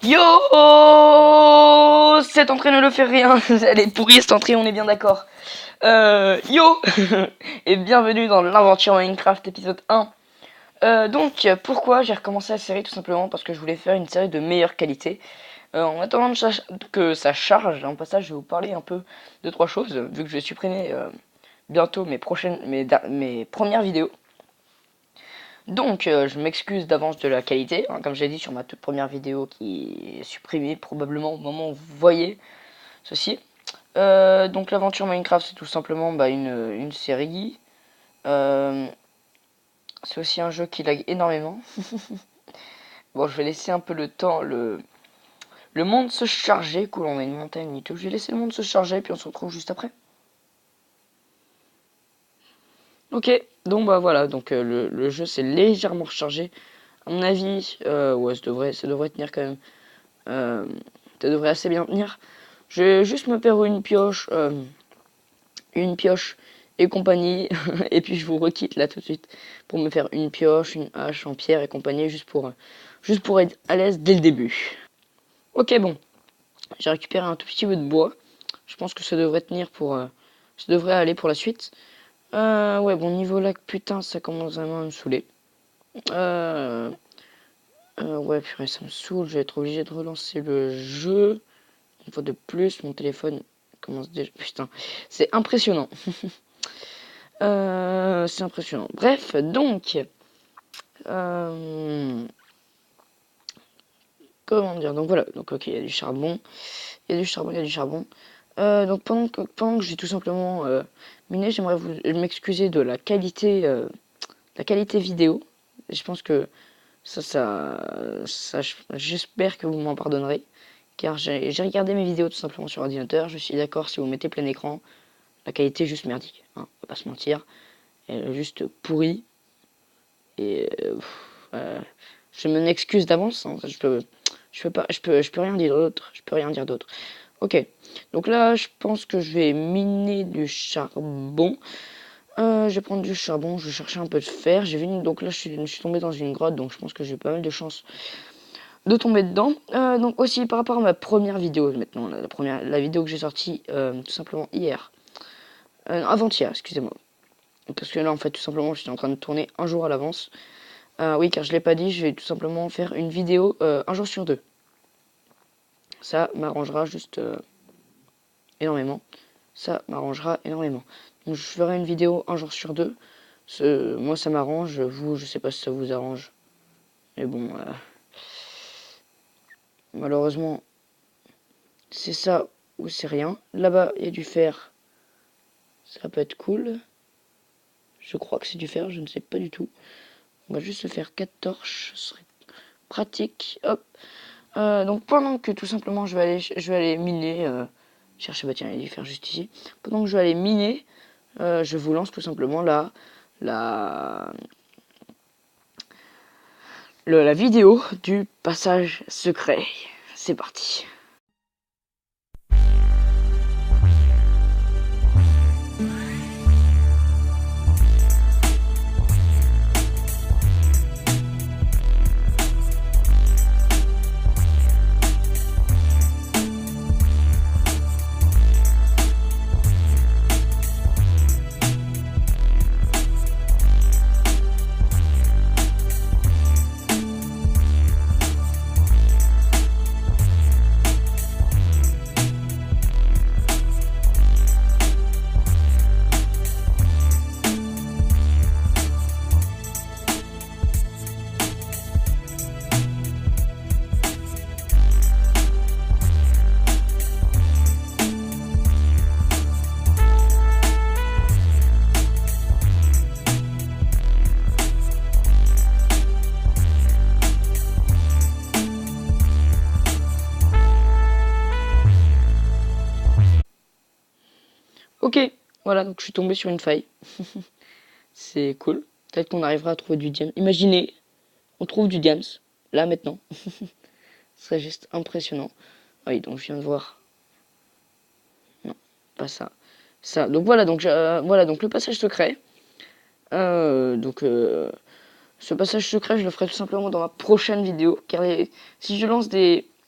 Yo, cette entrée ne le fait rien. Elle est pourrie cette entrée, on est bien d'accord. Yo et bienvenue dans l'aventure Minecraft épisode 1. Donc pourquoi j'ai recommencé la série? Tout simplement parce que je voulais faire une série de meilleure qualité. En attendant que ça charge, en passage je vais vous parler un peu de trois choses, vu que je vais supprimer bientôt mes premières vidéos. Donc je m'excuse d'avance de la qualité, hein, comme j'ai dit sur ma toute première vidéo qui est supprimée probablement au moment où vous voyez ceci. Donc l'aventure Minecraft c'est tout simplement une série. C'est aussi un jeu qui lag énormément. Bon, je vais laisser un peu le temps, le monde se charger. Cool, on a une montagne et tout. Je vais laisser le monde se charger puis on se retrouve juste après. Ok, donc bah voilà, donc le jeu s'est légèrement rechargé. À mon avis, ouais, ça devrait tenir quand même. Ça devrait assez bien tenir. Je vais juste me faire une pioche et compagnie, et puis je vous requitte là tout de suite pour me faire une pioche, une hache en pierre et compagnie, juste pour être à l'aise dès le début. Ok, bon, j'ai récupéré un tout petit peu de bois. Je pense que ça devrait tenir ça devrait aller pour la suite. Ouais, bon, niveau lac, putain, ça commence vraiment à me saouler. Ouais, purée, ça me saoule, je vais être obligé de relancer le jeu. Une fois de plus, mon téléphone commence déjà... Putain, c'est impressionnant. C'est impressionnant. Bref, donc... Comment dire? Donc voilà, donc ok, il y a du charbon. Il y a du charbon, il y a du charbon. Donc pendant que j'ai tout simplement miné, j'aimerais vous m'excuser de la qualité vidéo. Je pense que j'espère que vous m'en pardonnerez. Car j'ai regardé mes vidéos tout simplement sur ordinateur. Je suis d'accord, si vous mettez plein écran, la qualité est juste merdique. Hein, on va pas se mentir. Elle est juste pourrie. Et je m'en excuse d'avance. Hein, je peux rien dire d'autre. Je peux rien dire d'autre. Ok. Donc là, je pense que je vais miner du charbon. Je vais prendre du charbon. Je vais chercher un peu de fer. Donc là, je suis tombé dans une grotte. Donc je pense que j'ai pas mal de chance de tomber dedans. Donc aussi par rapport à ma première vidéo maintenant, la vidéo que j'ai sortie tout simplement hier, avant-hier, excusez-moi, parce que là en fait tout simplement je suis en train de tourner un jour à l'avance. Oui, car je l'ai pas dit, je vais tout simplement faire une vidéo un jour sur deux. Ça m'arrangera juste énormément. Ça m'arrangera énormément. Donc je ferai une vidéo un jour sur deux. Moi ça m'arrange, vous je sais pas si ça vous arrange. Mais bon, malheureusement c'est ça ou c'est rien. Là-bas il y a du fer. Ça peut être cool. Je crois que c'est du fer, je ne sais pas du tout. On va juste se faire 4 torches, ce serait pratique. Hop. Donc pendant que tout simplement je vais aller miner, chercher, bah tiens, il y a du fer juste ici. Pendant que je vais aller miner, je vous lance tout simplement la vidéo du passage secret. C'est parti. Ok, voilà, donc je suis tombé sur une faille. C'est cool. Peut-être qu'on arrivera à trouver du diamant. Imaginez, on trouve du diamant, là maintenant. Ce serait juste impressionnant. Ah oui, donc je viens de voir. Non, pas ça. Ça. Donc voilà, voilà, donc le passage secret. Ce passage secret, je le ferai tout simplement dans ma prochaine vidéo. Car si je lance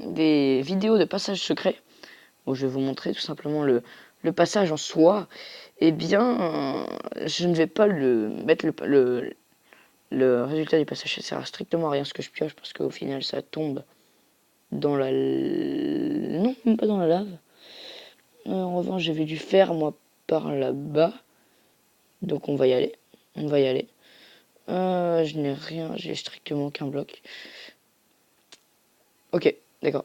des vidéos de passages secrets, où je vais vous montrer tout simplement le passage en soi, eh bien, je ne vais pas mettre le résultat du passage. Ça sert à strictement à rien ce que je pioche, parce qu'au final, ça tombe dans la... Non, même pas dans la lave. En revanche, j'ai vu du fer, moi, par là-bas. Donc on va y aller. On va y aller. Je n'ai rien, j'ai strictement qu'un bloc. Ok, d'accord.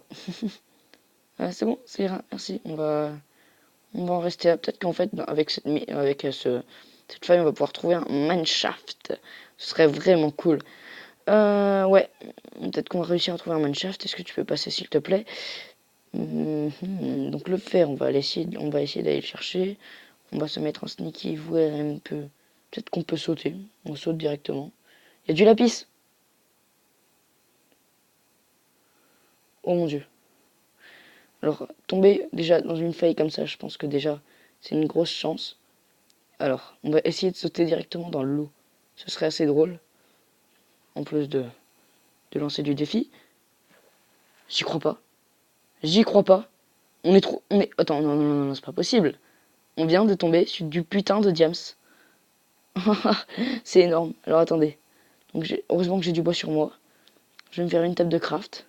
C'est bon, ça ira, merci. On va en rester là. Peut-être qu'en fait, avec cette faille, on va pouvoir trouver un mineshaft. Ce serait vraiment cool. Ouais, peut-être qu'on va réussir à trouver un mineshaft. Est-ce que tu peux passer, s'il te plaît? Donc le fer, on va essayer d'aller le chercher. On va se mettre en sneaky, voir un peu. Peut-être qu'on peut sauter. On saute directement. Il y a du lapis. Oh mon dieu. Alors, tomber déjà dans une faille comme ça, je pense que déjà, c'est une grosse chance. Alors, on va essayer de sauter directement dans l'eau. Ce serait assez drôle. En plus de lancer du défi. J'y crois pas. J'y crois pas. On est trop... Attends, non, non, non, non, c'est pas possible. On vient de tomber sur du putain de diams. C'est énorme. Alors, attendez. Donc, heureusement que j'ai du bois sur moi. Je vais me faire une table de craft.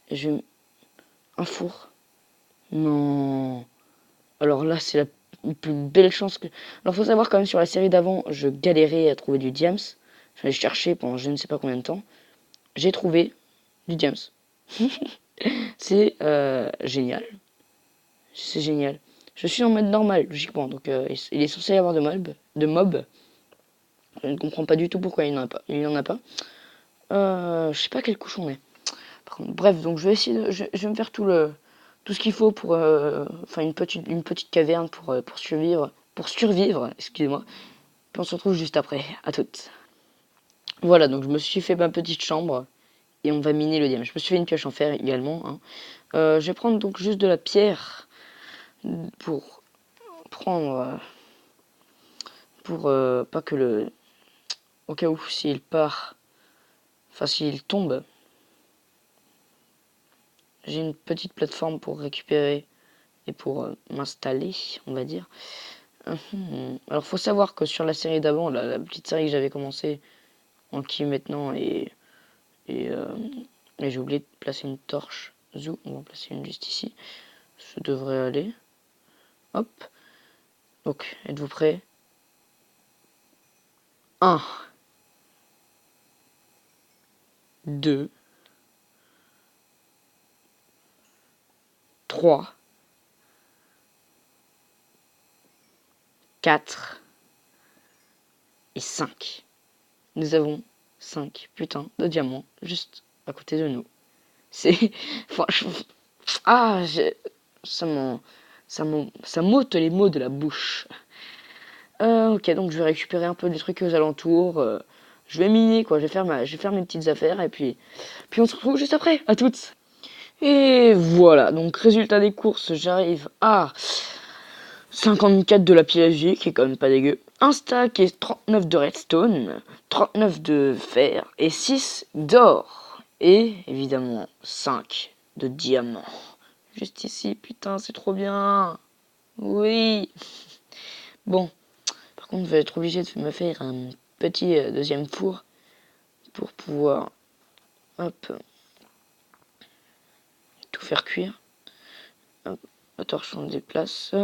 Et je vais... Un four. Non. Alors là, c'est la plus belle chance que... Alors, faut savoir quand même, sur la série d'avant, je galérais à trouver du diams. J'allais chercher pendant je ne sais pas combien de temps. J'ai trouvé du diams. C'est génial. C'est génial. Je suis en mode normal, logiquement. Donc, il est censé y avoir de mobs. Je ne comprends pas du tout pourquoi il n'y en a pas. Il n'y en a pas. Je sais pas quelle couche on est. Par contre, bref, donc je vais essayer je vais me faire tout ce qu'il faut pour enfin une petite caverne pour survivre. Pour survivre, excusez-moi. Puis on se retrouve juste après. À toutes. Voilà, donc je me suis fait ma petite chambre. Et on va miner le diamant. Je me suis fait une pioche en fer également. Hein. Je vais prendre donc juste de la pierre pour prendre... pour pas que le... Au cas où, s'il part... Enfin, s'il tombe, j'ai une petite plateforme pour récupérer et pour m'installer, on va dire. Alors, faut savoir que sur la série d'avant, la petite série que j'avais commencé, en qui maintenant, et j'ai oublié de placer une torche. Zou, on va en placer une juste ici. Ça devrait aller. Hop. Donc, êtes-vous prêts? 1, 2, 3, 4 et 5. Nous avons 5 putains de diamants juste à côté de nous. C'est... Franchement... Ah, ça m'ôte les mots de la bouche. Ok, donc je vais récupérer un peu des trucs aux alentours. Je vais miner, quoi. Je vais faire mes petites affaires et puis on se retrouve juste après. À toutes. Et voilà, donc résultat des courses, j'arrive à 54 de la PFG, qui est quand même pas dégueu. Un stack et 39 de redstone, 39 de fer et 6 d'or. Et évidemment 5 de diamants. Juste ici, putain, c'est trop bien. Oui. Bon, par contre, je vais être obligé de me faire un petit deuxième four pour pouvoir, hop, tout faire cuire. Hop, la torche, on déplace.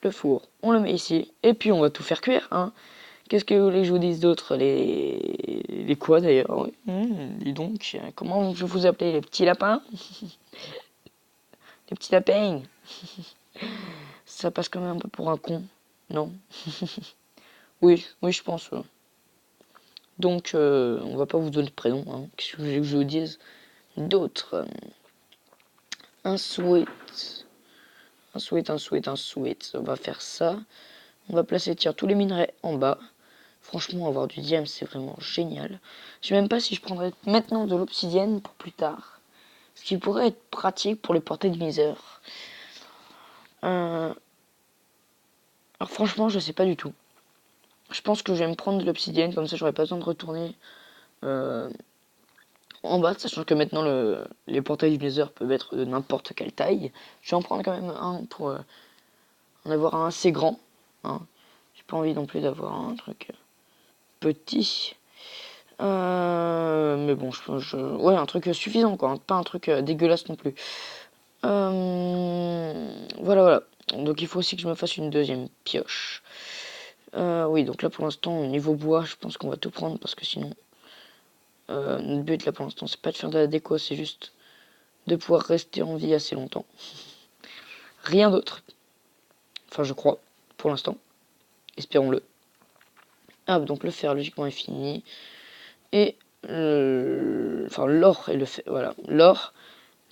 Le four, on le met ici. Et puis, on va tout faire cuire, hein. Qu'est-ce que vous voulez que je vous dise d'autre? Les quoi d'ailleurs? Dis donc, comment je vous appelais? Les petits lapins? Les petits lapins? Ça passe quand même un peu pour un con, non? Oui, oui, je pense. Donc, on va pas vous donner de prénom, hein. Qu'est-ce que vous voulez que je vous dise d'autre? Un sweat. Un sweat, un sweat, un sweat. On va faire ça. On va placer, tiens, tous les minerais en bas. Franchement, avoir du diamant, c'est vraiment génial. Je sais même pas si je prendrais maintenant de l'obsidienne pour plus tard. Ce qui pourrait être pratique pour les portées de misère. Alors franchement, je sais pas du tout. Je pense que je vais me prendre de l'obsidienne, comme ça j'aurai pas besoin de retourner en bas, sachant que maintenant les portails du Nether peuvent être de n'importe quelle taille. Je vais en prendre quand même un pour en avoir un assez grand. Hein. J'ai pas envie non plus d'avoir un truc petit. Mais bon, ouais, un truc suffisant, quoi. Pas un truc dégueulasse non plus. Voilà, voilà. Donc il faut aussi que je me fasse une deuxième pioche. Oui, donc là pour l'instant, au niveau bois, je pense qu'on va tout prendre parce que sinon, notre but là pour l'instant, c'est pas de faire de la déco, c'est juste de pouvoir rester en vie assez longtemps. Rien d'autre. Enfin, je crois, pour l'instant. Espérons-le. Ah, donc le fer, logiquement, est fini. Et, enfin, l'or est le fait. Voilà, l'or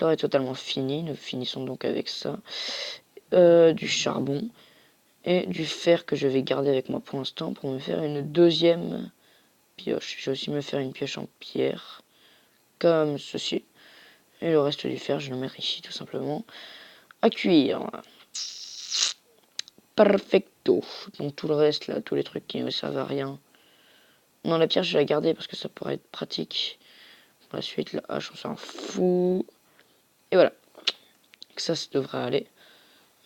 est totalement fini. Nous finissons donc avec ça. Du charbon. Et du fer que je vais garder avec moi pour l'instant pour me faire une deuxième pioche. Je vais aussi me faire une pioche en pierre. Comme ceci. Et le reste du fer, je le mets ici tout simplement. À cuire. Perfecto. Donc tout le reste là, tous les trucs qui ne servent à rien. Non, la pierre je vais la garder parce que ça pourrait être pratique. Pour la suite, la hache on s'en fout. Et voilà. Ça devrait aller.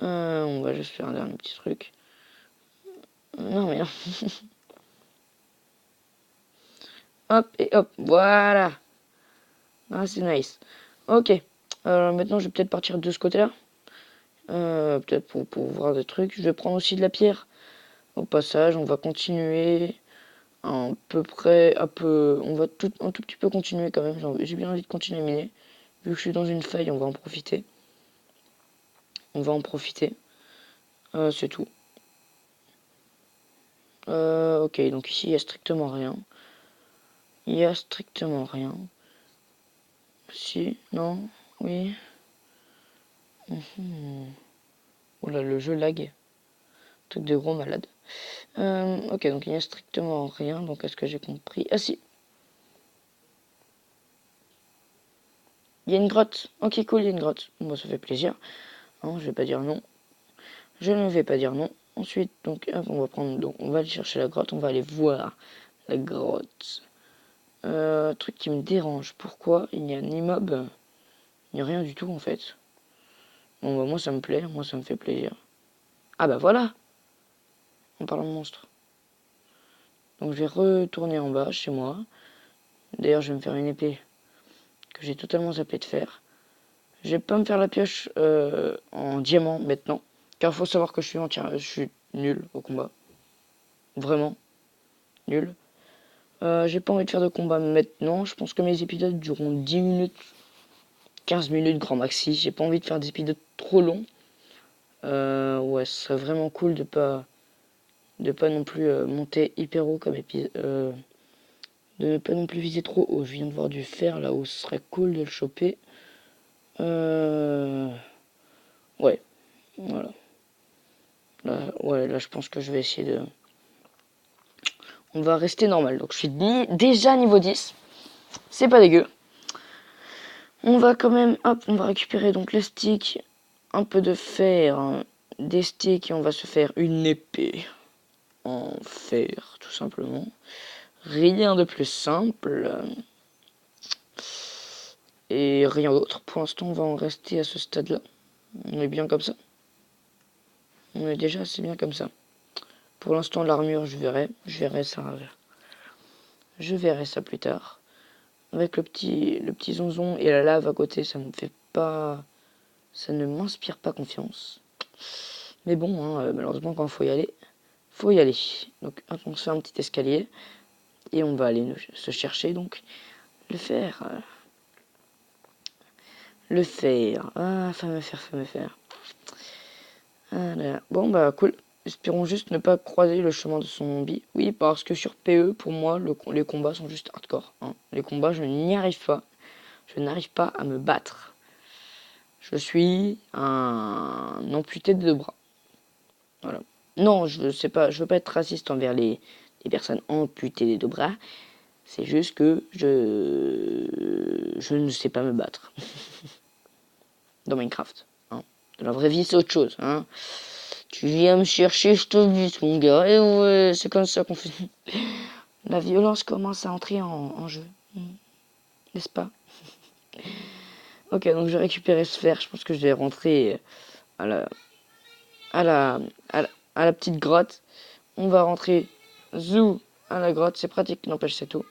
On va juste faire un dernier petit truc. Non mais non. Hop et hop. Voilà. Ah c'est nice. Ok. Alors maintenant je vais peut-être partir de ce côté-là. Peut-être pour voir des trucs. Je vais prendre aussi de la pierre. Au passage, on va continuer à peu près, on va un tout petit peu continuer quand même. J'ai bien envie de continuer à miner. Vu que je suis dans une faille, on va en profiter. On va en profiter. C'est tout. Ok, donc ici, il n'y a strictement rien. Il y a strictement rien. Si, non, oui. Oula, le jeu lag. Truc de gros malade. Ok, donc il n'y a strictement rien. Donc est-ce que j'ai compris? Ah si. Il y a une grotte. Ok, cool, il y a une grotte. Bon, ça fait plaisir. Hein, je vais pas dire non. Je ne vais pas dire non. Ensuite, donc, hop, on va prendre, donc, on va aller chercher la grotte. On va aller voir la grotte. Truc qui me dérange. Pourquoi il n'y a ni mob, ni rien du tout en fait. Bon, bah, moi ça me plaît. Moi ça me fait plaisir. Ah bah voilà. En parlant de monstre. Donc je vais retourner en bas chez moi. D'ailleurs, je vais me faire une épée que j'ai totalement zappé de faire. Je vais pas me faire la pioche en diamant maintenant. Car il faut savoir que je suis nul au combat. Vraiment nul. J'ai pas envie de faire de combat maintenant. Je pense que mes épisodes dureront 10 minutes, 15 minutes grand maxi. J'ai pas envie de faire des épisodes trop longs. Ouais, ce serait vraiment cool de pas non plus monter hyper haut comme épisode. De ne pas non plus viser trop haut. Je viens de voir du fer là où ce serait cool de le choper. Ouais, voilà. Là, ouais, là je pense que je vais essayer de... On va rester normal. Donc je suis déjà niveau 10. C'est pas dégueu. On va quand même... Hop, on va récupérer donc les sticks. Un peu de fer. Hein, des sticks et on va se faire une épée. En fer, tout simplement. Rien de plus simple. Et rien d'autre. Pour l'instant, on va en rester à ce stade-là. On est bien comme ça. On est déjà assez bien comme ça. Pour l'instant, l'armure, je verrai ça. Je verrai ça plus tard. Avec le petit zonzon et la lave à côté, ça ne m'inspire pas confiance. Mais bon, hein, malheureusement, quand il faut y aller, faut y aller. Donc, hop, on se fait un petit escalier et on va aller se chercher donc le fer. Le fer. Ah, fameux fer. Ah là là. Bon, bah, cool. Espérons juste ne pas croiser le chemin de son zombie. Oui, parce que sur PE, pour moi, les combats sont juste hardcore. Hein. Les combats, je n'y arrive pas. Je n'arrive pas à me battre. Je suis un amputé de deux bras. Voilà. Non, je sais pas, je veux pas être raciste envers les personnes amputées des deux bras. C'est juste que je ne sais pas me battre. Dans Minecraft. Hein. Dans la vraie vie, c'est autre chose. Hein. Tu viens me chercher, je te bute, mon gars. Et ouais, c'est comme ça qu'on fait. La violence commence à entrer en jeu. n'est-ce pas? Ok, donc je vais récupérer ce fer. Je pense que je vais rentrer à la, à la, à la petite grotte. On va rentrer zou à la grotte. C'est pratique, n'empêche, c'est tout.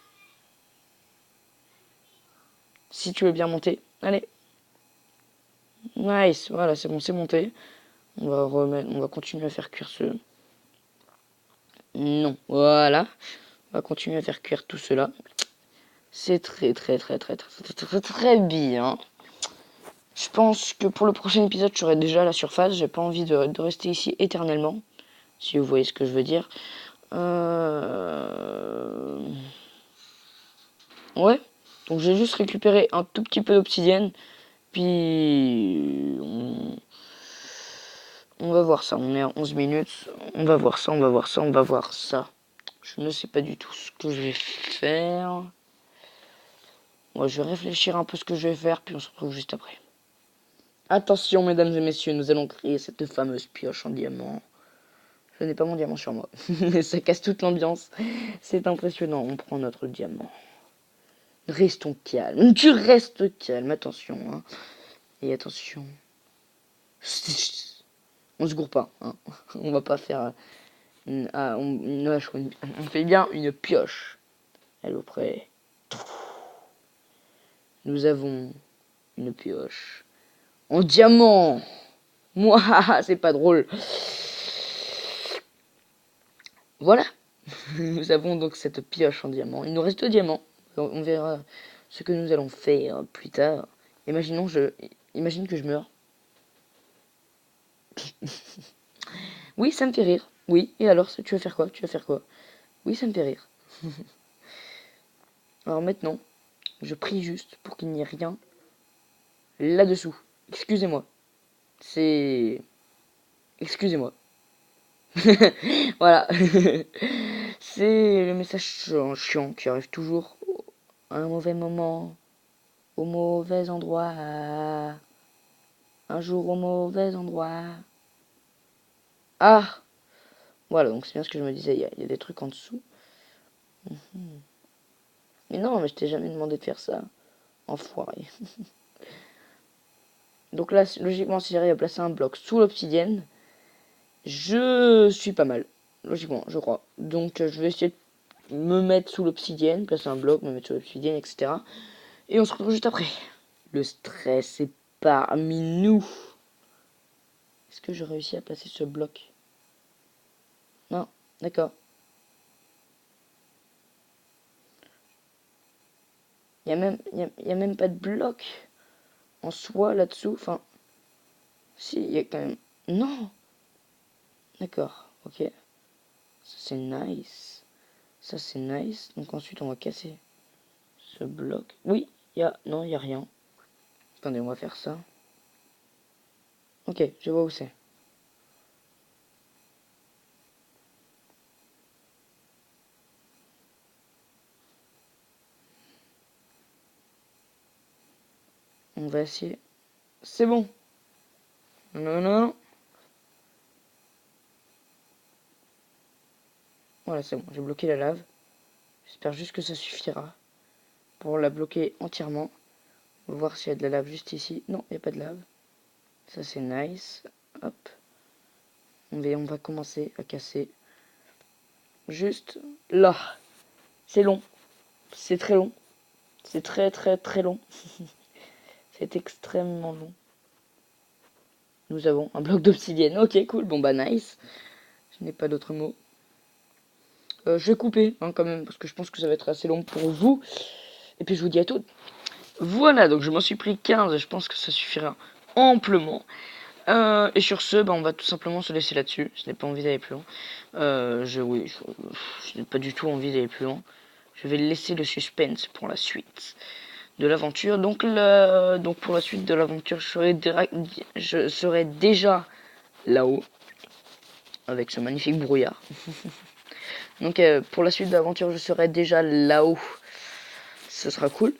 Si tu veux bien monter, allez. Nice, voilà, c'est bon, c'est monté. On va continuer à faire cuire ce. Non, voilà. On va continuer à faire cuire tout cela. C'est très très bien. Je pense que pour le prochain épisode, je serai déjà à la surface. J'ai pas envie de rester ici éternellement. Si vous voyez ce que je veux dire. Ouais. Donc j'ai juste récupéré un tout petit peu d'obsidienne. Puis on va voir ça. On est à 11 minutes. On va voir ça, on va voir ça, on va voir ça. Je ne sais pas du tout ce que je vais faire. Moi, je vais réfléchir un peu ce que je vais faire, puis on se retrouve juste après. Attention, mesdames et messieurs, nous allons créer cette fameuse pioche en diamant. Je n'ai pas mon diamant sur moi. Ça casse toute l'ambiance. C'est impressionnant. On prend notre diamant. Restons calmes. Tu restes calme. Attention. Hein. Et attention. On se gourre pas. Hein. On va pas faire... on fait bien une pioche. Elle auprès. Nous avons une pioche en diamant. Moi, c'est pas drôle. Voilà. Nous avons donc cette pioche en diamant. Il nous reste 2 diamants. On verra ce que nous allons faire plus tard. Imagine que je meurs. Oui, ça me fait rire. Oui, et alors, tu vas faire quoi? Tu vas faire quoi? Oui, ça me fait rire. Alors maintenant, je prie juste pour qu'il n'y ait rien là-dessous. Excusez-moi. C'est... Excusez-moi. Voilà. C'est le message chiant qui arrive toujours à un mauvais moment, au mauvais endroit, un jour au mauvais endroit. Ah! Voilà, donc c'est bien ce que je me disais, il y a des trucs en dessous. Mais non, mais je t'ai jamais demandé de faire ça. Enfoiré. Donc là, logiquement, si j'arrive à placer un bloc sous l'obsidienne, je suis pas mal. Logiquement, je crois. Donc je vais essayer de me mettre sous l'obsidienne, placer un bloc, me mettre sous l'obsidienne, etc. Et on se retrouve juste après. Le stress est parmi nous. Est-ce que je réussis à placer ce bloc? Non, d'accord. Y a même pas de bloc en soi là-dessous. Enfin, si, il y a quand même... Non. D'accord, ok. Ça c'est nice. Ça c'est nice. Donc ensuite on va casser ce bloc. Oui, non, il y a rien. Attendez, on va faire ça. Ok, je vois où c'est. On va essayer. C'est bon. Non, non, non. Voilà, c'est bon. J'ai bloqué la lave. J'espère juste que ça suffira pour la bloquer entièrement. On va voir s'il y a de la lave juste ici. Non, il n'y a pas de lave. Ça, c'est nice. Hop. On va commencer à casser. Juste là. C'est long. C'est très long. C'est très très très long. C'est extrêmement long. Nous avons un bloc d'obsidienne. Ok, cool. Bon, bah, nice. Je n'ai pas d'autres mots. Je vais couper, hein, quand même, parce que je pense que ça va être assez long pour vous. Et puis, je vous dis à toutes. Voilà, donc je m'en suis pris 15. Je pense que ça suffira amplement. Et sur ce, bah, on va tout simplement se laisser là-dessus. Je n'ai pas envie d'aller plus loin. Je n'ai pas du tout envie d'aller plus loin. Je vais laisser le suspense pour la suite de l'aventure. Donc pour la suite de l'aventure, je serai déjà là-haut avec ce magnifique brouillard. Donc pour la suite de l'aventure, je serai déjà là-haut. Ce sera cool.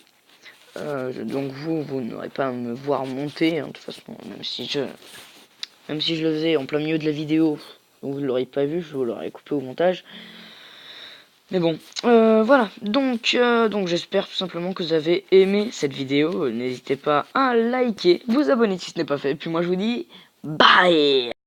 Donc vous n'aurez pas à me voir monter, hein, de toute façon, même si je le faisais en plein milieu de la vidéo, donc vous ne l'aurez pas vu, je vous l'aurais coupé au montage. Mais bon, voilà. Donc j'espère tout simplement que vous avez aimé cette vidéo. N'hésitez pas à liker, vous abonner si ce n'est pas fait. Et puis moi je vous dis bye.